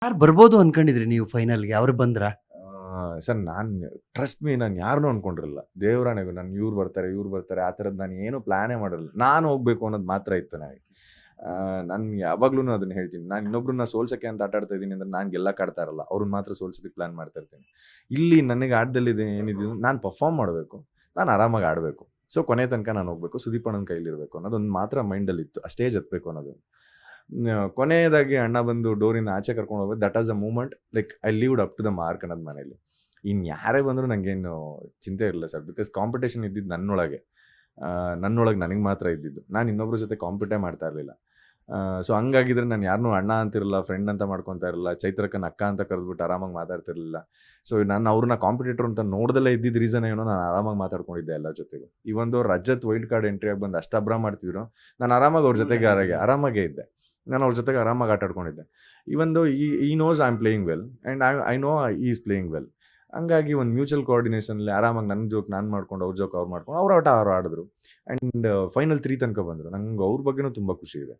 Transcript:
ಯಾರು ಬರ್ಬೋದು ಅನ್ಕೊಂಡಿದ್ರಿ ನೀವು ಫೈನಲ್‌ಗೆ? ಅವ್ರು ಬಂದ್ರಾ? ಸರ್ ಟ್ರಸ್ಟ್ ಮೀ ನಾನು ಯಾರನ್ನೂ ಅನ್ಕೊಂಡಿರಲಿಲ್ಲ. ದೇವರಾಣೆಗೂ ನಾನು ಇವ್ರು ಬರ್ತಾರೆ ಆ ಥರದ್ದು ನಾನು ಏನು ಪ್ಲಾನೇ ಮಾಡಿರಲಿಲ್ಲ. ನಾನು ಹೋಗ್ಬೇಕು ಅನ್ನೋದು ಮಾತ್ರ ಇತ್ತು ನನಗೆ. ನಾನು ಯಾವಾಗ್ಲೂನು ಅದನ್ನ ಹೇಳ್ತೀನಿ. ನಾನು ಇನ್ನೊಬ್ರನ್ನ ಸೋಲ್ಸಕ್ಕೆ ಅಂತ ಆಟ ಆಡ್ತಾ ಇದ್ದೀನಿ ಅಂದ್ರೆ ನಾನು ಗೆಲ್ಲಕ್ಕೆ ಆಡ್ತಾ ಇರಲ್ಲ. ಅವ್ರನ್ನ ಮಾತ್ರ ಸೋಲ್ಸೋದಕ್ಕೆ ಪ್ಲಾನ್ ಮಾಡ್ತಾ ಇರ್ತೀನಿ. ಇಲ್ಲಿ ನನಗೆ ಆಟದಲ್ಲಿದೆ ಏನಿದೆ ನಾನು ಪರ್ಫಾರ್ಮ್ ಮಾಡಬೇಕು. ನಾನು ಆರಾಮಾಗಿ ಆಡಬೇಕು. ಸೊ ಕೊನೆ ತನಕ ನಾನು ಹೋಗ್ಬೇಕು. ಸುದೀಪ್ ಅಣ್ಣನ ಕೈಲಿರಬೇಕು ಅನ್ನೋದೊಂದು ಮಾತ್ರ ಮೈಂಡಲ್ಲಿತ್ತು. ಆ ಸ್ಟೇಜ್ ಹತ್ಬೇಕು ಅನ್ನೋದು. ಕೊನೆಯದಾಗಿ ಅಣ್ಣ ಬಂದು ಡೋರಿಂದ ಆಚೆ ಕರ್ಕೊಂಡು ಹೋಗ್ಬೇಕು. That was the moment like I lived up to the mark ಅನ್ನೋದು ಮನೇಲಿ. ಯಾರೇ ಬಂದರೂ ನನಗೇನು ಚಿಂತೆ ಇರಲಿಲ್ಲ ಸರ್. ಬಿಕಾಸ್ ಕಾಂಪಿಟೇಷನ್ ಇದ್ದಿದ್ದು ನನ್ನೊಳಗೆ. ನನ್ನೊಳಗೆ ನನಗೆ ಮಾತ್ರ ಇದ್ದಿದ್ದು. ನಾನು ಇನ್ನೊಬ್ಬರ ಜೊತೆ ಕಾಂಪಿಟೇ ಮಾಡ್ತಾ ಇರಲಿಲ್ಲ. ಸೊ ಹಂಗಾಗಿದ್ರೆ ನಾನು ಯಾರನ್ನೂ ಅಣ್ಣ ಅಂತಿರಲ್ಲ, ಫ್ರೆಂಡ್ ಅಂತ ಮಾಡ್ಕೊತಾ ಇರಲ್ಲ. ಚೈತ್ರಕ್ಕನ ಅಕ್ಕ ಅಂತ ಕರೆದ್ಬಿಟ್ಟು ಆರಾಮಾಗಿ ಮಾತಾಡ್ತಿರ್ಲಿಲ್ಲ. ಸೊ ನಾನು ಅವ್ರನ್ನ ಕಾಂಪಿಟೇಟರ್ ಅಂತ ನೋಡ್ದಲ್ಲೇ ಇದ್ದಿದ್ದ ರೀಸನ್ ಏನೋ ನಾನು ಆರಾಮಾಗಿ ಮಾತಾಡ್ಕೊಂಡಿದ್ದೆ ಎಲ್ಲ ಜೊತೆಗೂ. ಇವೊಂದು ರಜತ್ ವೈಲ್ಡ್ ಕಾರ್ಡ್ ಎಂಟ್ರಿ ಆಗಿ ಬಂದು ಅಷ್ಟು ಅಬ್ರ ಮಾಡ್ತಿದ್ರು, ನಾನು ಆರಾಮಾಗಿ ಅವ್ರ ಜೊತೆಗೆ ಆರಾಮಾಗೇ ಇದ್ದೆ. ನಾನು ಅವ್ರ ಜೊತೆಗೆ ಆರಾಮಾಗಿ ಆಟ ಆಡ್ಕೊಂಡಿದ್ದೆ. ಇವೊಂದು he knows I am playing well and I know he is playing well. ಹಂಗಾಗಿ ಒಂದು ಮ್ಯೂಚುವಲ್ ಕೋಆರ್ಡಿನೇಷನಲ್ಲಿ ಆರಾಮಾಗಿ ನನ್ನ ಜೋಕ್ ನಾನು ಮಾಡ್ಕೊಂಡು, ಅವ್ರ ಜೋಕ್ ಅವ್ರು ಮಾಡ್ಕೊಂಡು, ಅವ್ರ ಆಟ ಅವ್ರು ಆಡಿದ್ರು. ಆ್ಯಂಡ್ ಫೈನಲ್ 3 ತನಕ ಬಂದರು. ನಂಗೆ ಅವ್ರ ಬಗ್ಗೆನೂ ತುಂಬ ಖುಷಿ ಇದೆ.